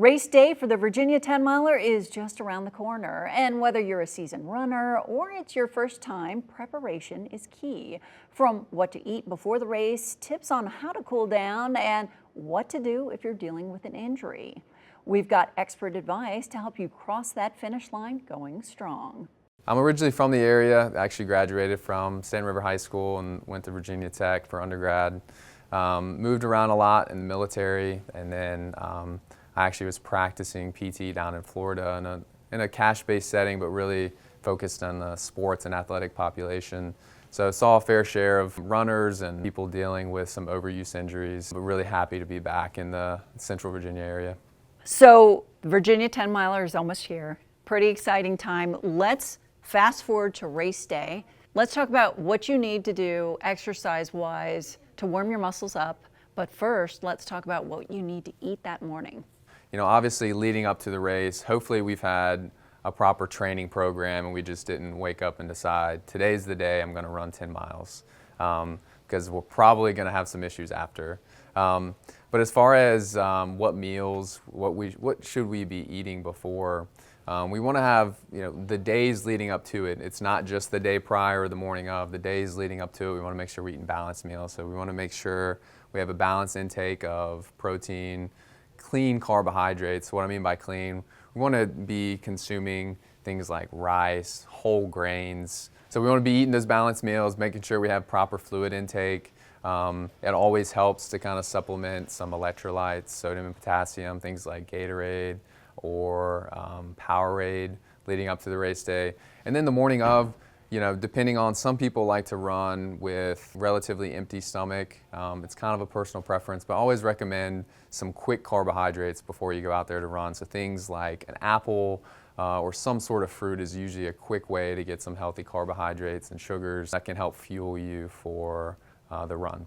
Race day for the Virginia 10 miler is just around the corner, and whether you're a seasoned runner or it's your first time, preparation is key. From what to eat before the race, tips on how to cool down, and what to do if you're dealing with an injury. We've got expert advice to help you cross that finish line going strong. I'm originally from the area. I actually graduated from Sand River High School and went to Virginia Tech for undergrad. Moved around a lot in the military, and then I actually was practicing PT down in Florida in a cash-based setting, but really focused on the sports and athletic population. So I saw a fair share of runners and people dealing with some overuse injuries, but really happy to be back in the Central Virginia area. So Virginia 10 miler is almost here. Pretty exciting time. Let's fast forward to race day. Let's talk about what you need to do exercise-wise to warm your muscles up. But first, let's talk about what you need to eat that morning. You know, obviously leading up to the race, hopefully we've had a proper training program and we just didn't wake up and decide, today's the day I'm gonna run 10 miles, because we're probably gonna have some issues after. But as far as what meals, what should we be eating before, we wanna have, the days leading up to it. It's not just the day prior or the morning of, the days leading up to it, we wanna make sure we're eating balanced meals. So we wanna make sure we have a balanced intake of protein, clean carbohydrates. What I mean by clean, we want to be consuming things like rice, whole grains. So we want to be eating those balanced meals, making sure we have proper fluid intake. It always helps to kind of supplement some electrolytes, sodium and potassium, things like Gatorade or Powerade leading up to the race day. And then the morning of, depending on, some people like to run with relatively empty stomach. It's kind of a personal preference, but I always recommend some quick carbohydrates before you go out there to run. So things like an apple or some sort of fruit is usually a quick way to get some healthy carbohydrates and sugars that can help fuel you for the run.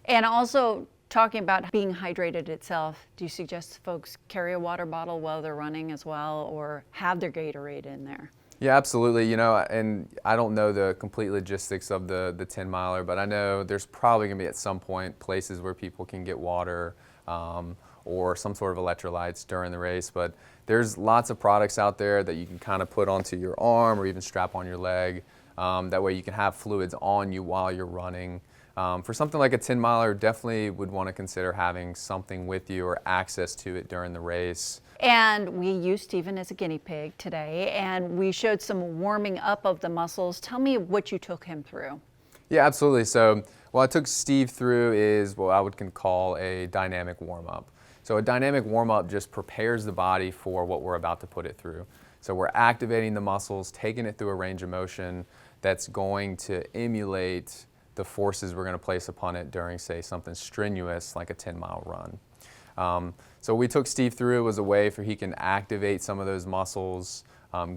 And also, talking about being hydrated itself, do you suggest folks carry a water bottle while they're running as well, or have their Gatorade in there? Yeah, absolutely. And I don't know the complete logistics of the 10 miler, but I know there's probably going to be at some point places where people can get water or some sort of electrolytes during the race. But there's lots of products out there that you can kind of put onto your arm or even strap on your leg. That way you can have fluids on you while you're running. For something like a 10 miler, definitely would want to consider having something with you or access to it during the race. And we used Stephen as a guinea pig today, and we showed some warming up of the muscles. Tell me what you took him through. Yeah, absolutely. So what I took Steve through is what I would call a dynamic warm-up. So a dynamic warm-up just prepares the body for what we're about to put it through. So we're activating the muscles, taking it through a range of motion that's going to emulate the forces we're going to place upon it during, say, something strenuous like a 10-mile run. So we took Steve through as a way for he can activate some of those muscles,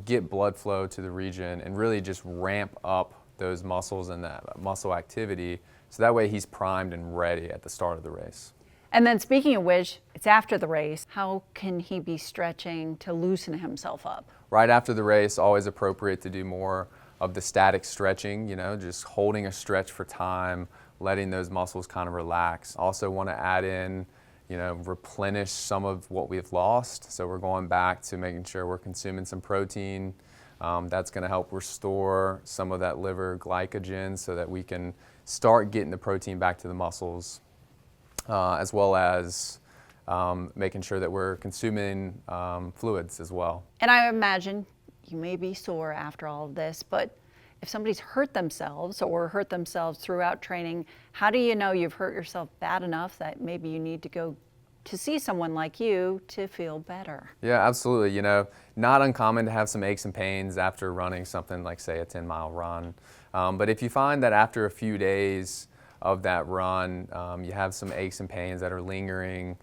get blood flow to the region, and really just ramp up those muscles and that muscle activity, so that way he's primed and ready at the start of the race. And then, speaking of which, it's after the race. How can he be stretching to loosen himself up? Right after the race, always appropriate to do more of the static stretching, just holding a stretch for time, letting those muscles kind of relax. Also want to add in, replenish some of what we've lost. So we're going back to making sure we're consuming some protein. That's going to help restore some of that liver glycogen so that we can start getting the protein back to the muscles, as well as making sure that we're consuming fluids as well. And I imagine you may be sore after all of this, but if somebody's hurt themselves or hurt themselves throughout training, how do you know you've hurt yourself bad enough that maybe you need to go to see someone like you to feel better? Yeah, absolutely. Not uncommon to have some aches and pains after running something like, say, a 10-mile run. But if you find that after a few days of that run, you have some aches and pains that are lingering,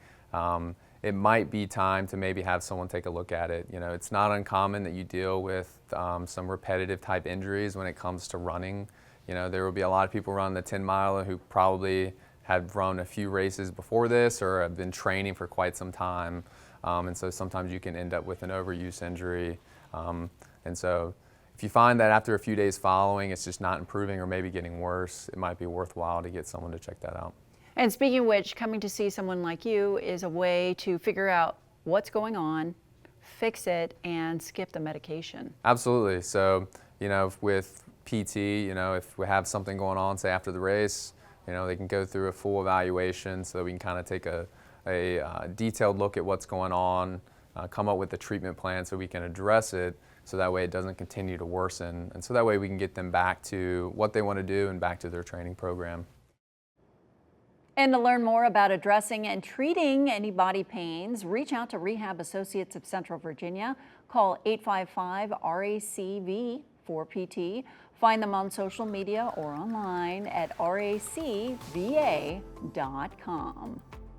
it might be time to maybe have someone take a look at it. It's not uncommon that you deal with some repetitive type injuries when it comes to running. There will be a lot of people running the 10 miler who probably had run a few races before this or have been training for quite some time. And so sometimes you can end up with an overuse injury. And so if you find that after a few days following it's just not improving or maybe getting worse, it might be worthwhile to get someone to check that out. And speaking of which, coming to see someone like you is a way to figure out what's going on, fix it, and skip the medication. Absolutely. So, with PT, if we have something going on, say after the race, they can go through a full evaluation so that we can kind of take a detailed look at what's going on, come up with a treatment plan so we can address it so that way it doesn't continue to worsen. And so that way we can get them back to what they want to do and back to their training program. And to learn more about addressing and treating any body pains, reach out to Rehab Associates of Central Virginia. Call 855-RACV for PT. Find them on social media or online at racva.com.